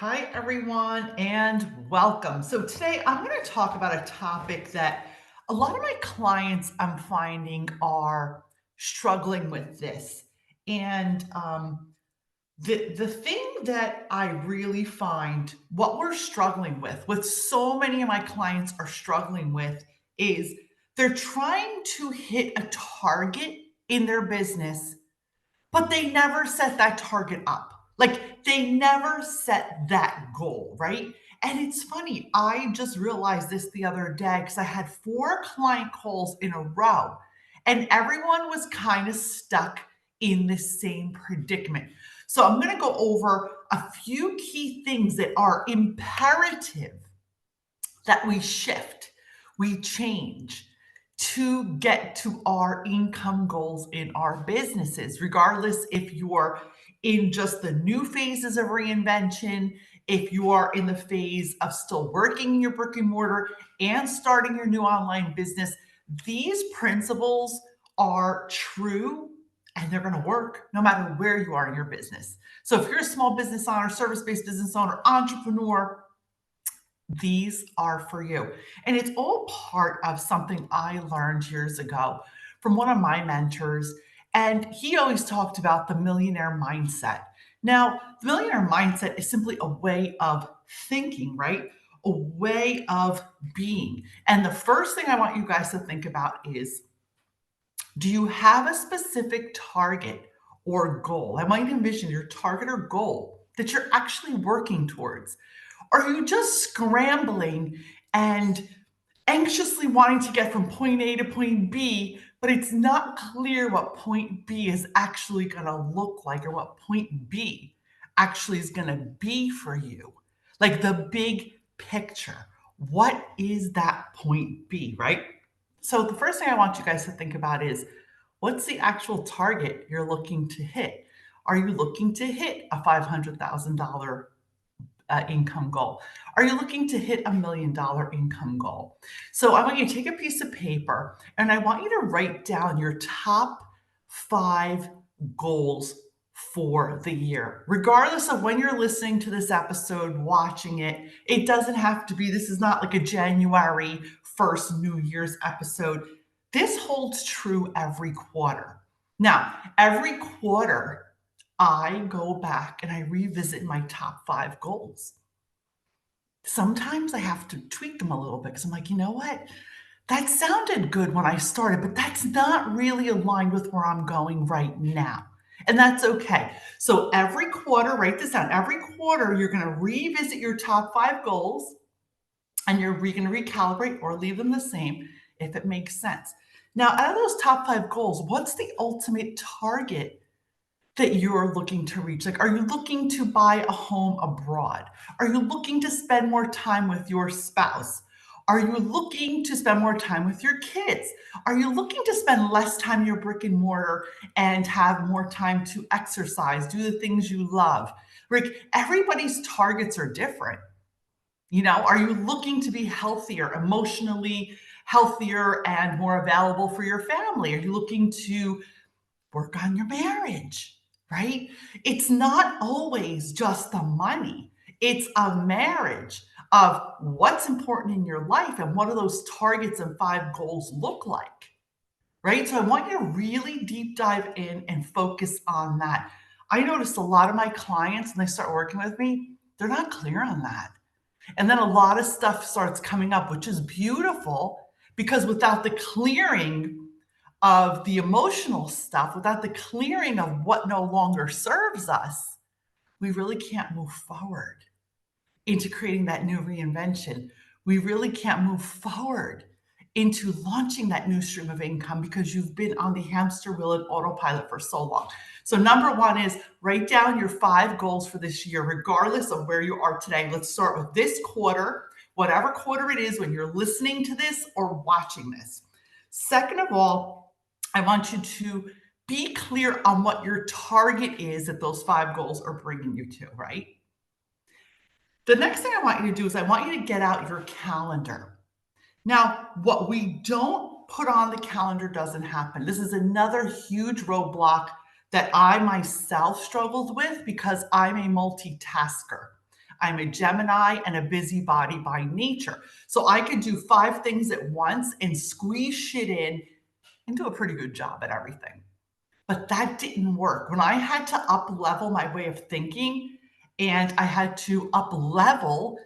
Hi, everyone, and welcome. So, today I'm going to talk about a topic that a lot of my clients I'm finding are struggling with this. And the thing that I really find what we're struggling with so many of my clients are struggling with, is they're trying to hit a target in their business but they never set that target up. Like they never set that goal, right? And it's funny, I just realized this the other day because I had four client calls in a row, and everyone was kind of stuck in the same predicament. So I'm going to go over a few key things that are imperative that we shift, we change to get to our income goals in our businesses, regardless if you're in just the new phases of reinvention, if you are in the phase of still working in your brick and mortar and starting your new online business. These principles are true and they're going to work no matter where you are in your business. So if you're a small business owner, service-based business owner, entrepreneur, these are for you. And it's all part of something I learned years ago from one of my mentors. And he always talked about the millionaire mindset. Now, the millionaire mindset is simply a way of thinking, right? A way of being. And the first thing I want you guys to think about is, do you have a specific target or goal? I want you to envision your target or goal that you're actually working towards. Are you just scrambling and anxiously wanting to get from point A to point B, but it's not clear what point B is actually going to look like or what point B actually is going to be for you? Like the big picture. What is that point B, right? So the first thing I want you guys to think about is, what's the actual target you're looking to hit? Are you looking to hit a $500,000 income goal? Are you looking to hit $1 million income goal? So I want you to take a piece of paper and I want you to write down your top five goals for the year. Regardless of when you're listening to this episode, watching it, it doesn't have to be, this is not like a January 1st New Year's episode. This holds true every quarter. Now, every quarter, I go back and I revisit my top five goals. Sometimes I have to tweak them a little bit because I'm like, you know what? That sounded good when I started, but that's not really aligned with where I'm going right now. And that's okay. So every quarter, write this down. Every quarter, you're going to revisit your top five goals and you're going to recalibrate or leave them the same if it makes sense. Now, out of those top five goals, what's the ultimate target that you're looking to reach? Like, are you looking to buy a home abroad? Are you looking to spend more time with your spouse? Are you looking to spend more time with your kids? Are you looking to spend less time in your brick and mortar and have more time to exercise, do the things you love? Rick, everybody's targets are different. You know, are you looking to be healthier, emotionally healthier and more available for your family? Are you looking to work on your marriage, right? It's not always just the money. It's a marriage of what's important in your life and what do those targets and five goals look like, right? So I want you to really deep dive in and focus on that. I noticed a lot of my clients, when they start working with me, they're not clear on that. And then a lot of stuff starts coming up, which is beautiful because without the clearing of the emotional stuff, without the clearing of what no longer serves us, we really can't move forward into creating that new reinvention. We really can't move forward into launching that new stream of income because you've been on the hamster wheel and autopilot for so long. So, number one is write down your five goals for this year, regardless of where you are today. Let's start with this quarter, whatever quarter it is when you're listening to this or watching this. Second of all, I want you to be clear on what your target is that those five goals are bringing you to, right? The next thing I want you to do is I want you to get out your calendar. Now, what we don't put on the calendar doesn't happen. This is another huge roadblock that I myself struggled with because I'm a multitasker. I'm a Gemini and a busybody by nature. So I could do 5 things at once and squeeze shit in and do a pretty good job at everything. But that didn't work. When I had to up level my way of thinking and I had to up level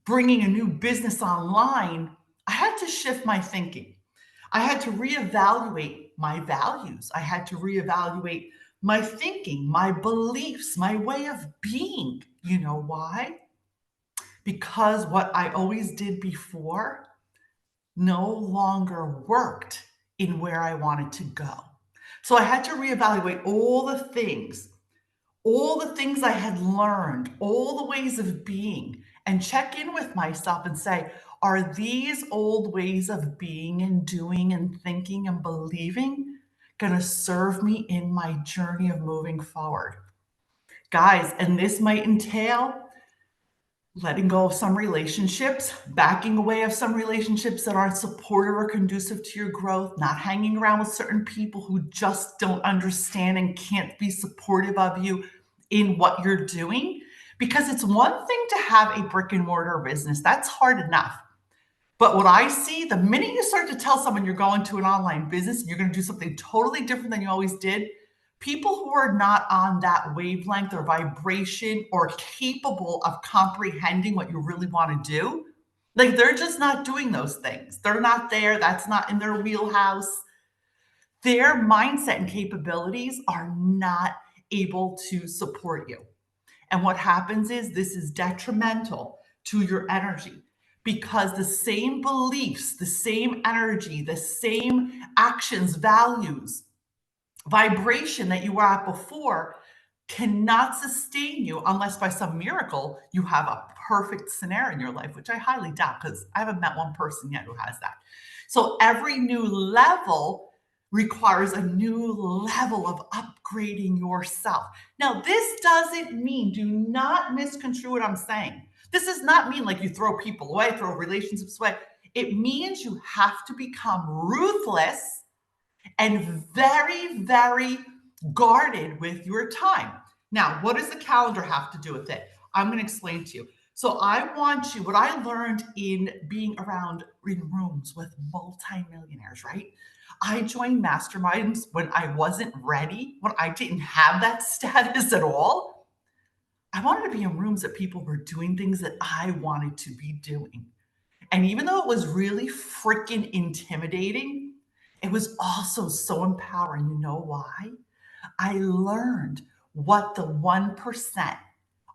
bringing a new business online, I had to shift my thinking. I had to reevaluate my values. I had to reevaluate my thinking, my beliefs, my way of being. You know why? Because what I always did before no longer worked in where I wanted to go. So I had to reevaluate all the things I had learned, all the ways of being, and check in with myself and say, are these old ways of being and doing and thinking and believing going to serve me in my journey of moving forward? Guys, and this might entail letting go of some relationships, backing away of some relationships that aren't supportive or conducive to your growth, not hanging around with certain people who just don't understand and can't be supportive of you in what you're doing. Because it's one thing to have a brick and mortar business, that's hard enough. But what I see, the minute you start to tell someone you're going to an online business, you're going to do something totally different than you always did, people who are not on that wavelength or vibration or capable of comprehending what you really want to do, like they're just not doing those things. They're not there. That's not in their wheelhouse. Their mindset and capabilities are not able to support you. And what happens is this is detrimental to your energy because the same beliefs, the same energy, the same actions, values, vibration that you were at before cannot sustain you unless by some miracle you have a perfect scenario in your life, which I highly doubt because I haven't met one person yet who has that. So every new level requires a new level of upgrading yourself. Now, this doesn't mean, do not misconstrue what I'm saying. This does not mean like you throw people away, throw relationships away. It means you have to become ruthless and very, very guarded with your time. Now, what does the calendar have to do with it? I'm going to explain to you. So I want you, what I learned in being around in rooms with multimillionaires, right? I joined masterminds when I wasn't ready, when I didn't have that status at all. I wanted to be in rooms that people were doing things that I wanted to be doing. And even though it was really freaking intimidating, it was also so empowering. You know why? I learned what the 1%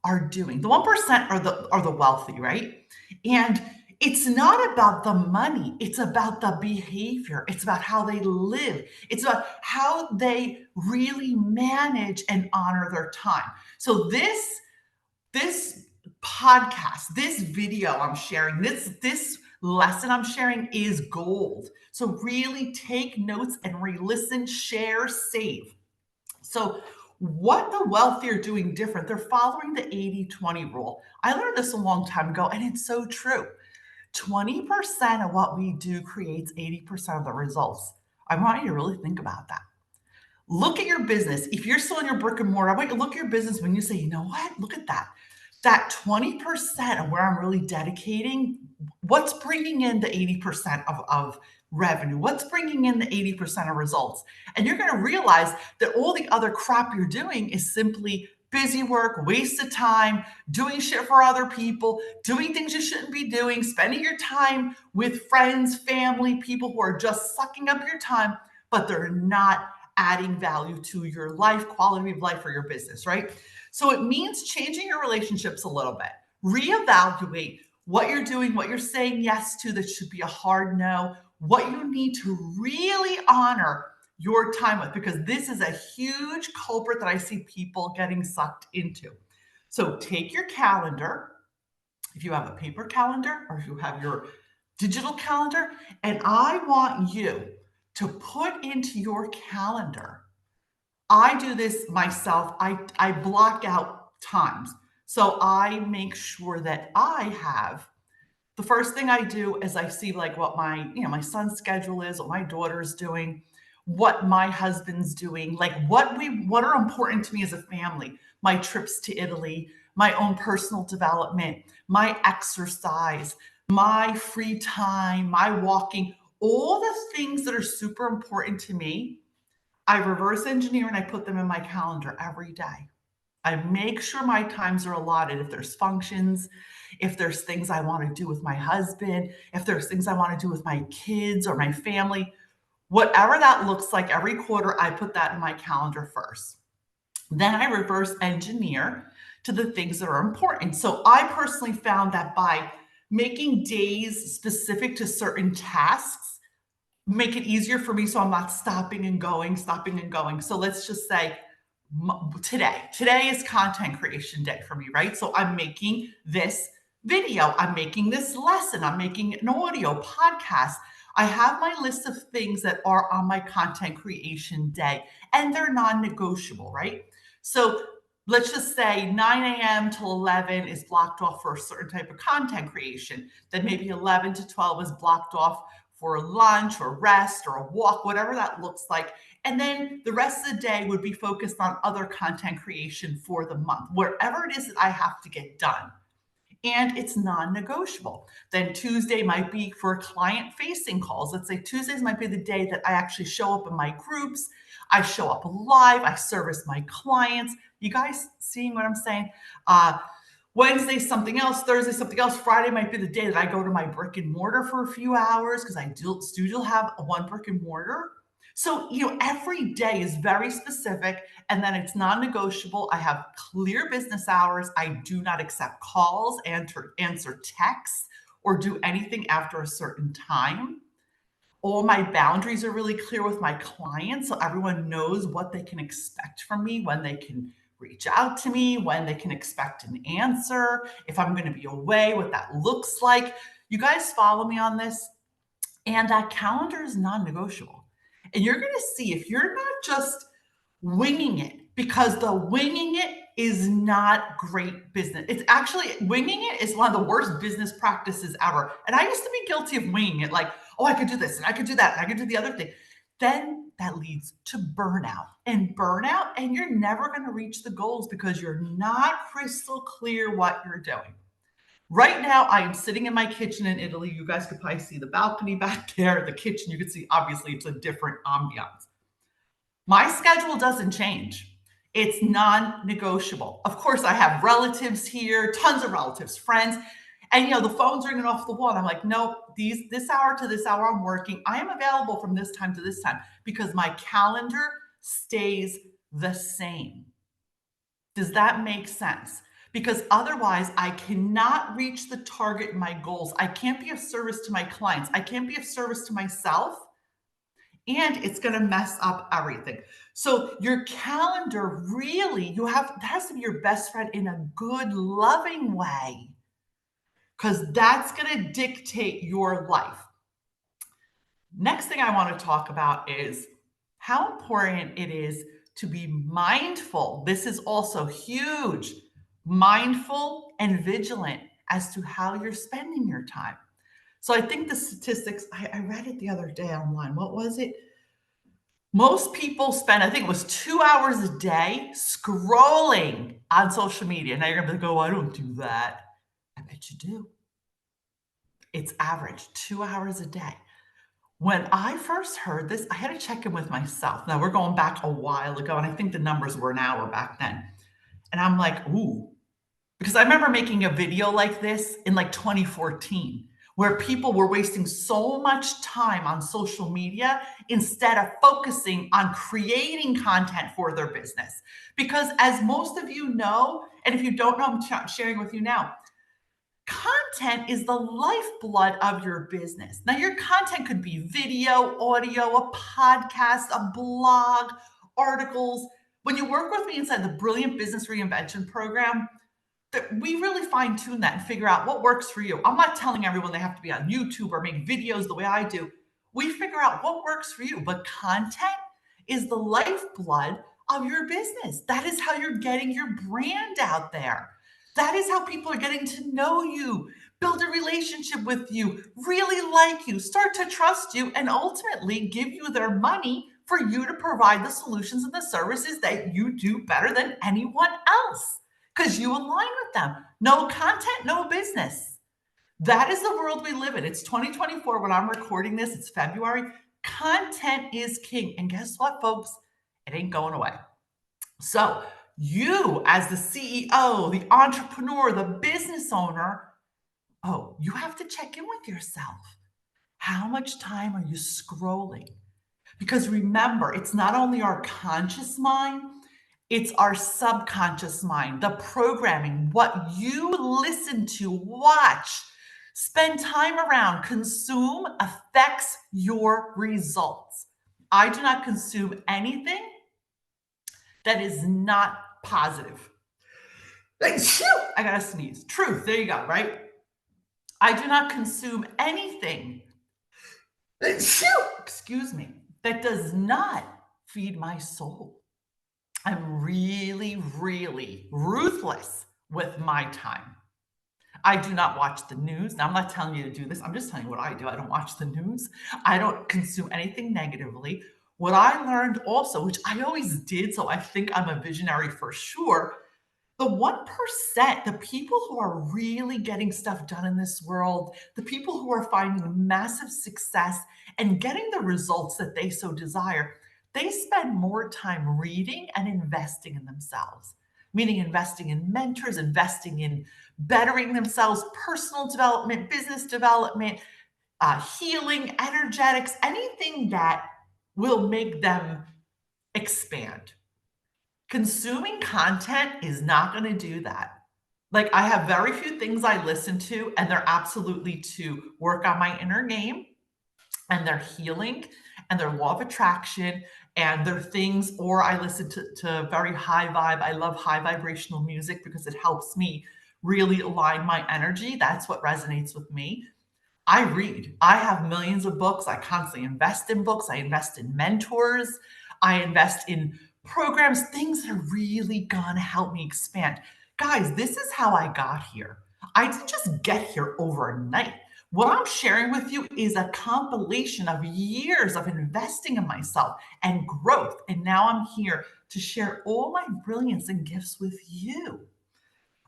are doing. The 1% are the wealthy, right? And it's not about the money, it's about the behavior. It's about how they live. It's about how they really manage and honor their time. So this podcast, this video I'm sharing, this lesson I'm sharing is gold. So really take notes and re-listen, share, save. So what the wealthy are doing different, they're following the 80-20 rule. I learned this a long time ago, and it's so true. 20% of what we do creates 80% of the results. I want you to really think about that. Look at your business. If you're still in your brick and mortar, I want you to look at your business when you say, you know what? Look at that. That 20% of where I'm really dedicating, what's bringing in the 80% of revenue? What's bringing in the 80% of results? And you're going to realize that all the other crap you're doing is simply busy work, waste of time, doing shit for other people, doing things you shouldn't be doing, spending your time with friends, family, people who are just sucking up your time, but they're not adding value to your life, quality of life, or your business, right? So it means changing your relationships a little bit. Reevaluate what you're doing, what you're saying yes to that should be a hard no, what you need to really honor your time with, because this is a huge culprit that I see people getting sucked into. So take your calendar, if you have a paper calendar or if you have your digital calendar, and I want you to put into your calendar. I do this myself. I block out times. So I make sure that I have the first thing I do is I see like what my son's schedule is, what my daughter's doing, what my husband's doing, like what are important to me as a family. My trips to Italy, my own personal development, my exercise, my free time, my walking, all the things that are super important to me, I reverse engineer and I put them in my calendar every day. I make sure my times are allotted. If there's functions, if there's things I want to do with my husband, if there's things I want to do with my kids or my family, whatever that looks like every quarter, I put that in my calendar first. Then I reverse engineer to the things that are important. So I personally found that by making days specific to certain tasks, make it easier for me so I'm not stopping and going, stopping and going. So let's just say today is content creation day for me, right? So I'm making this video, I'm making this lesson, I'm making an audio podcast. I have my list of things that are on my content creation day and they're non-negotiable, right? So let's just say 9 a.m. till 11 is blocked off for a certain type of content creation. Then maybe 11 to 12 is blocked off for lunch or rest or a walk, whatever that looks like. And then the rest of the day would be focused on other content creation for the month, wherever it is that I have to get done. And it's non-negotiable. Then Tuesday might be for client-facing calls. Let's say Tuesdays might be the day that I actually show up in my groups. I show up live. I service my clients. You guys seeing what I'm saying? Wednesday, something else. Thursday, something else. Friday might be the day that I go to my brick and mortar for a few hours because I do still have one brick and mortar. So, every day is very specific and then it's non-negotiable. I have clear business hours. I do not accept calls, answer texts, or do anything after a certain time. All my boundaries are really clear with my clients, so everyone knows what they can expect from me, when they can reach out to me, when they can expect an answer, if I'm going to be away, what that looks like. You guys follow me on this? And that calendar is non-negotiable. And you're going to see if you're not just winging it, because the winging it is not great business. It's actually winging it is one of the worst business practices ever. And I used to be guilty of winging it like, oh, I could do this and I could do that and I could do the other thing. Then that leads to burnout, and you're never going to reach the goals because you're not crystal clear what you're doing. Right now, I am sitting in my kitchen in Italy. You guys could probably see the balcony back there, the kitchen. You can see, obviously, it's a different ambiance. My schedule doesn't change. It's non-negotiable. Of course, I have relatives here, tons of relatives, friends, and the phone's ringing off the wall. And I'm like, nope, this hour to this hour I'm working. I am available from this time to this time because my calendar stays the same. Does that make sense? Because otherwise, I cannot reach the target in my goals. I can't be of service to my clients. I can't be of service to myself. And it's going to mess up everything. So your calendar really, that has to be your best friend in a good, loving way, because that's going to dictate your life. Next thing I want to talk about is how important it is to be mindful. This is also huge. Mindful and vigilant as to how you're spending your time. So I think the statistics, I read it the other day online. What was it? Most people spend, I think it was 2 hours a day scrolling on social media. Now you're going to go, I don't do that. I bet you do. It's average 2 hours a day. When I first heard this, I had to check in with myself. Now we're going back a while ago, and I think the numbers were an hour back then. And I'm like, ooh, because I remember making a video like this in like 2014, where people were wasting so much time on social media instead of focusing on creating content for their business. Because as most of you know, and if you don't know, I'm sharing with you now, content is the lifeblood of your business. Now, your content could be video, audio, a podcast, a blog, articles. When you work with me inside the Brilliant Business Reinvention program, we really fine tune that and figure out what works for you. I'm not telling everyone they have to be on YouTube or make videos the way I do. We figure out what works for you, but content is the lifeblood of your business. That is how you're getting your brand out there. That is how people are getting to know you, build a relationship with you, really like you, start to trust you, and ultimately give you their money for you to provide the solutions and the services that you do better than anyone else. because you align with them. No content, no business. That is the world we live in. It's 2024 when I'm recording this. It's February. Content is king. And guess what, folks? It ain't going away. So, you as the CEO, the entrepreneur, the business owner, oh, you have to check in with yourself. How much time are you scrolling? Because remember, it's not only our conscious mind, it's our subconscious mind, the programming, what you listen to, watch, spend time around, consume affects your results. I do not consume anything that is not positive. I gotta sneeze. Truth, there you go, right? I do not consume anything, excuse me, that does not feed my soul. I'm really, really ruthless with my time. I do not watch the news. Now, I'm not telling you to do this. I'm just telling you what I do. I don't watch the news. I don't consume anything negatively. What I learned also, which I always did, so I think I'm a visionary for sure, the 1%, the people who are really getting stuff done in this world, the people who are finding massive success and getting the results that they so desire, they spend more time reading and investing in themselves, meaning investing in mentors, investing in bettering themselves, personal development, business development, healing, energetics, anything that will make them expand. Consuming content is not going to do that. Like, I have very few things I listen to, and they're absolutely to work on my inner game, and they're healing, and they're law of attraction, and they're things, or I listen to very high vibe. I love high vibrational music because it helps me really align my energy. That's what resonates with me. I read. I have millions of books. I constantly invest in books. I invest in mentors. I invest in programs, things that are really going to help me expand. Guys, this is how I got here. I didn't just get here overnight. What I'm sharing with you is a compilation of years of investing in myself and growth. And now I'm here to share all my brilliance and gifts with you.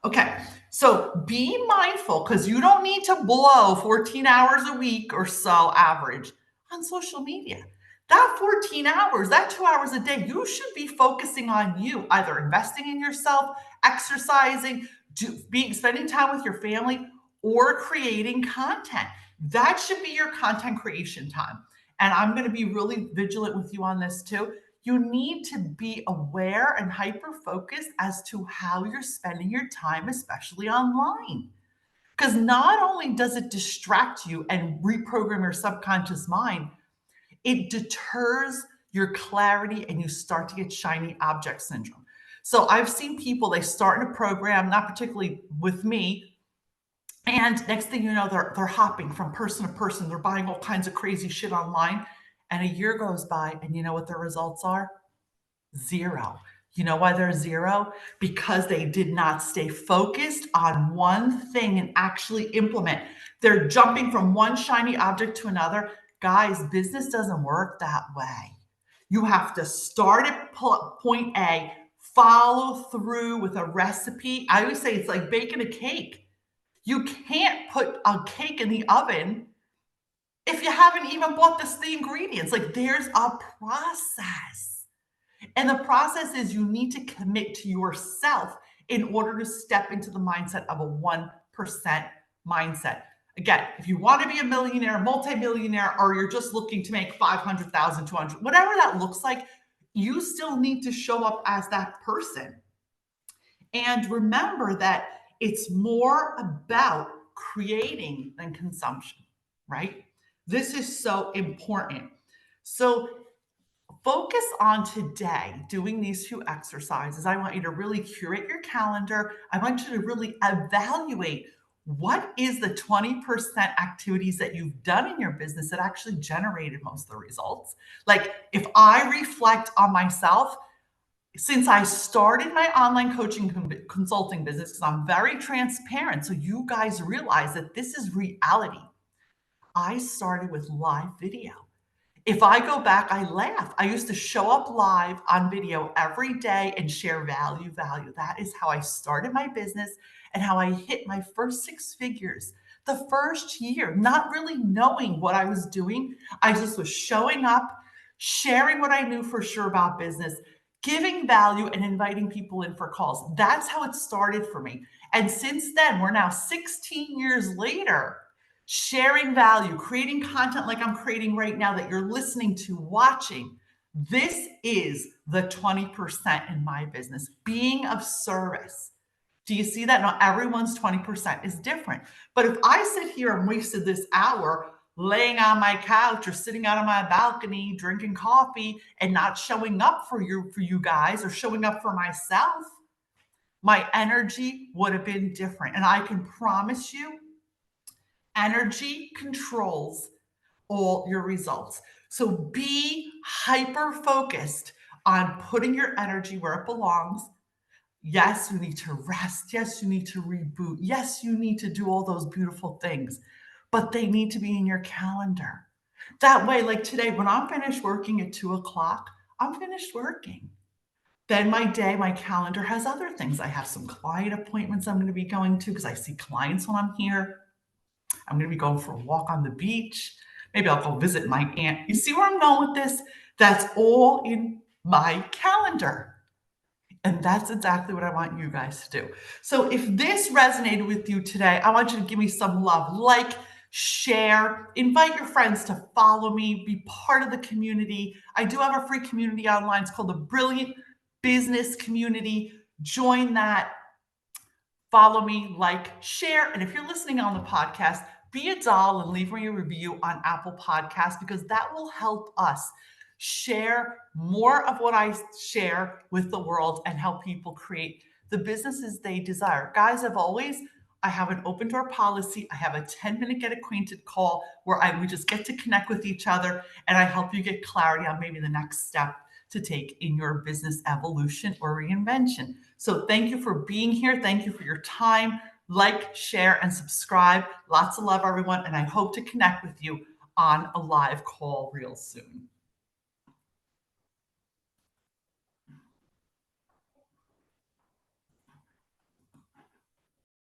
Okay, so be mindful because you don't need to blow 14 hours a week or so average on social media. That 14 hours, that 2 hours a day, you should be focusing on you, either investing in yourself, exercising, spending time with your family, or creating content. That should be your content creation time. And I'm going to be really vigilant with you on this too. You need to be aware and hyper focused as to how you're spending your time, especially online. Because not only does it distract you and reprogram your subconscious mind, it deters your clarity and you start to get shiny object syndrome. So I've seen people, they start in a program, not particularly with me, and next thing you know, they're hopping from person to person. They're buying all kinds of crazy shit online. And a year goes by, and you know what the results are? Zero. You know why they're zero? Because they did not stay focused on one thing and actually implement. They're jumping from one shiny object to another. Guys, business doesn't work that way. You have to start at point A, follow through with a recipe. I always say it's like baking a cake. You can't put a cake in the oven if you haven't even bought the ingredients. Like, there's a process. And the process is you need to commit to yourself in order to step into the mindset of a 1% mindset. Again, if you want to be a millionaire, multimillionaire, or you're just looking to make 500,000, 200, whatever that looks like, you still need to show up as that person. And remember that it's more about creating than consumption, right? This is so important. So focus on today doing these few exercises. I want you to really curate your calendar. I want you to really evaluate what is the 20% activities that you've done in your business that actually generated most of the results. Like, if I reflect on myself, since I started my online coaching consulting business, because I'm very transparent, so you guys realize that this is reality. I started with live video. If I go back, I laugh. I used to show up live on video every day and share value, value. That is how I started my business and how I hit my first six figures. The first year, not really knowing what I was doing, I just was showing up, sharing what I knew for sure about business, giving value, and inviting people in for calls. That's how it started for me. And since then, we're now 16 years later, sharing value, creating content like I'm creating right now that you're listening to, watching. This is the 20% in my business, being of service. Do you see that? Not everyone's 20% is different. But if I sit here and wasted this hour laying on my couch or sitting out on my balcony, drinking coffee and not showing up for you guys or showing up for myself, my energy would have been different. And I can promise you, energy controls all your results. So be hyper focused on putting your energy where it belongs. Yes, you need to rest. Yes, you need to reboot. Yes, you need to do all those beautiful things, but they need to be in your calendar. That way, like today, when I'm finished working at 2 o'clock, I'm finished working. Then my day, my calendar has other things. I have some client appointments I'm going to be going to because I see clients when I'm here. I'm going to be going for a walk on the beach. Maybe I'll go visit my aunt. You see where I'm going with this? That's all in my calendar. And that's exactly what I want you guys to do. So if this resonated with you today, I want you to give me some love. Like, share, invite your friends to follow me, be part of the community. I do have a free community online. It's called the Brilliant Business Community. Join that. Follow me, like, share. And if you're listening on the podcast, be a doll and leave me a review on Apple Podcasts because that will help us share more of what I share with the world and help people create the businesses they desire. Guys, I have an open door policy. I have a 10-minute get acquainted call where we just get to connect with each other and I help you get clarity on maybe the next step to take in your business evolution or reinvention. So thank you for being here. Thank you for your time. Like, share, and subscribe. Lots of love, everyone. And I hope to connect with you on a live call real soon.